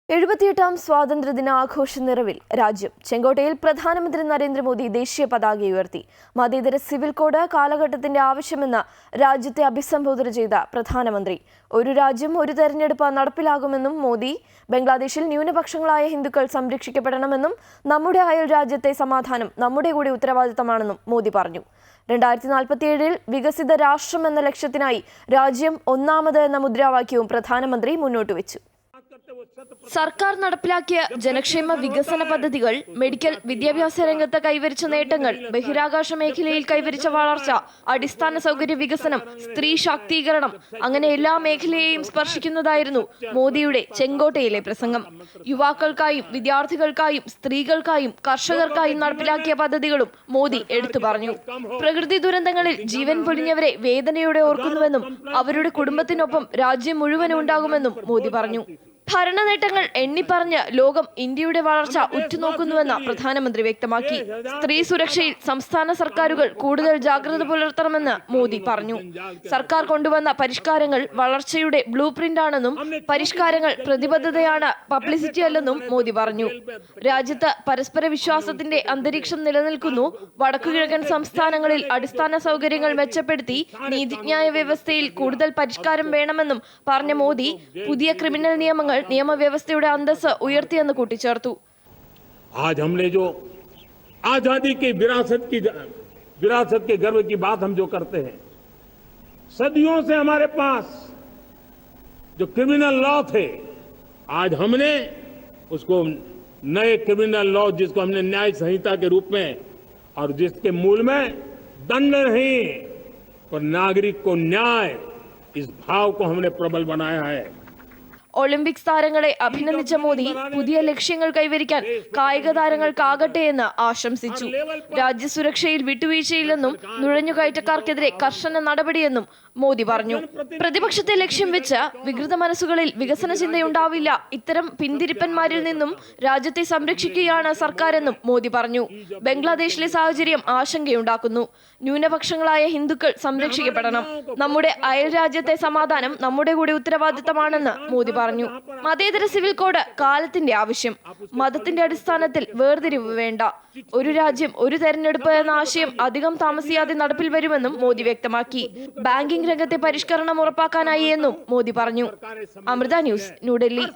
78ാം സ്വാതന്ത്ര്യദിന ആഘോഷ നിറവിൽ രാജ്യം ചെങ്കോട്ടയിൽ പ്രധാനമന്ത്രി നരേന്ദ്രമോദി ദേശീയ പതാക ഉയർത്തി. മതേതര സിവിൽ കോഡ് കാലഘട്ടത്തിന്റെ ആവശ്യമെന്ന് രാജ്യത്തെ അഭിസംബോധന ചെയ്ത പ്രധാനമന്ത്രി ഒരു രാജ്യം ഒരു തെരഞ്ഞെടുപ്പ് നടപ്പിലാകുമെന്നും മോദി ബംഗ്ലാദേശിൽ ന്യൂനപക്ഷങ്ങളായ ഹിന്ദുക്കൾ സംരക്ഷിക്കപ്പെടണമെന്നും നമ്മുടെ അയൽ രാജ്യത്തെ സമാധാനം നമ്മുടെ കൂടി ഉത്തരവാദിത്തമാണെന്നും മോദി പറഞ്ഞു. 2047 വികസിത രാഷ്ട്രം എന്ന ലക്ഷ്യത്തിനായി രാജ്യം ഒന്നാമത് എന്ന മുദ്രാവാക്യവും പ്രധാനമന്ത്രി മുന്നോട്ട് വെച്ചു. സർക്കാർ നടപ്പിലാക്കിയ ജനക്ഷേമ വികസന പദ്ധതികൾ, മെഡിക്കൽ വിദ്യാഭ്യാസ രംഗത്ത് കൈവരിച്ച നേട്ടങ്ങൾ, ബഹിരാകാശ മേഖലയിൽ കൈവരിച്ച വളർച്ച, അടിസ്ഥാന സൗകര്യ വികസനം, സ്ത്രീ ശാക്തീകരണം, അങ്ങനെ എല്ലാ മേഖലയെയും സ്പർശിക്കുന്നതായിരുന്നു മോദിയുടെ ചെങ്കോട്ടയിലെ പ്രസംഗം. യുവാക്കൾക്കായും വിദ്യാർത്ഥികൾക്കായും സ്ത്രീകൾക്കായും കർഷകർക്കായും നടപ്പിലാക്കിയ പദ്ധതികളും മോദി എടുത്തു പറഞ്ഞു. പ്രകൃതി ദുരന്തങ്ങളിൽ ജീവൻ പൊലിഞ്ഞവരെ വേദനയോടെ ഓർക്കുന്നുവെന്നും അവരുടെ കുടുംബത്തിനൊപ്പം രാജ്യം മുഴുവനും ഉണ്ടാകുമെന്നും മോദി പറഞ്ഞു. ഭരണ നേട്ടങ്ങൾ എണ്ണിപ്പറഞ്ഞ് ലോകം ഇന്ത്യയുടെ വളർച്ച ഉറ്റുനോക്കുന്നുവെന്ന് പ്രധാനമന്ത്രി വ്യക്തമാക്കി. സ്ത്രീ സുരക്ഷയിൽ സംസ്ഥാന സർക്കാരുകൾ കൂടുതൽ ജാഗ്രത പുലർത്തണമെന്ന് മോദി പറഞ്ഞു. സർക്കാർ കൊണ്ടുവന്ന പരിഷ്കാരങ്ങൾ വളർച്ചയുടെ ബ്ലൂ പ്രിന്റാണെന്നും പരിഷ്കാരങ്ങൾ പ്രതിബദ്ധതയാണ്, പബ്ലിസിറ്റി അല്ലെന്നും മോദി പറഞ്ഞു. രാജ്യത്ത് പരസ്പര വിശ്വാസത്തിന്റെ അന്തരീക്ഷം നിലനിൽക്കുന്നു. വടക്കുകിഴക്കൻ സംസ്ഥാനങ്ങളിൽ അടിസ്ഥാന സൗകര്യങ്ങൾ മെച്ചപ്പെടുത്തി നീതിന്യായ വ്യവസ്ഥയിൽ കൂടുതൽ പരിഷ്കാരം വേണമെന്നും പറഞ്ഞ മോദി പുതിയ ക്രിമിനൽ നിയമങ്ങൾ നിയമവ്യവസ്ഥയുടെ അന്തസ്സ് ഉയർത്തിയെന്ന് കൂട്ടിച്ചേർത്തു. आज हमने जो आजादी की विरासत के गर्व की बात हम जो करते हैं, सदियों से हमारे पास जो क्रिमिनल लॉ थे, आज हमने उसको नए क्रिमिनल लॉ, जिसको हमने न्याय संहिता के रूप में और जिसके मूल में दंड नहीं पर नागरिक को न्याय, इस भाव को हमने प्रबल बनाया है. ഒളിമ്പിക്സ് താരങ്ങളെ അഭിനന്ദിച്ച മോദി പുതിയ ലക്ഷ്യങ്ങൾ കൈവരിക്കാൻ കായിക താരങ്ങൾക്കാകട്ടെ എന്ന് ആശംസിച്ചു. രാജ്യസുരക്ഷയിൽ വിട്ടുവീഴ്ചയില്ലെന്നും നുഴഞ്ഞുകയറ്റക്കാർക്കെതിരെ കർശന നടപടിയെന്നും മോദി പറഞ്ഞു. പ്രതിപക്ഷത്തെ ലക്ഷ്യം വെച്ച് വികൃത മനസ്സുകളിൽ വികസന ചിന്തയുണ്ടാവില്ല. ഇത്തരം പിന്തിരിപ്പന്മാരിൽ നിന്നും രാജ്യത്തെ സംരക്ഷിക്കുകയാണ് സർക്കാരെന്നും മോദി പറഞ്ഞു. ബംഗ്ലാദേശിലെ സാഹചര്യം ആശങ്കയുണ്ടാക്കുന്നു. ന്യൂനപക്ഷങ്ങളായ ഹിന്ദുക്കൾ സംരക്ഷിക്കപ്പെടണം. നമ്മുടെ അയൽ രാജ്യത്തെ സമാധാനം നമ്മുടെ കൂടി ഉത്തരവാദിത്തമാണെന്ന് മോദി പറഞ്ഞു. മതേതര സിവിൽ കോഡ് കാലത്തിന്റെ ആവശ്യം. മതത്തിന്റെ അടിസ്ഥാനത്തിൽ വേർതിരിവ് വേണ്ട. ഒരു രാജ്യം ഒരു തെരഞ്ഞെടുപ്പ് എന്ന ആശയം അധികം താമസിയാതെ നടപ്പിൽ വരുമെന്നും മോദി വ്യക്തമാക്കി. ബാങ്കിംഗ് രംഗത്തെ പരിഷ്കരണം ഉറപ്പാക്കാനായി എന്നും മോദി പറഞ്ഞു. അമൃത ന്യൂസ്, ന്യൂഡൽഹി.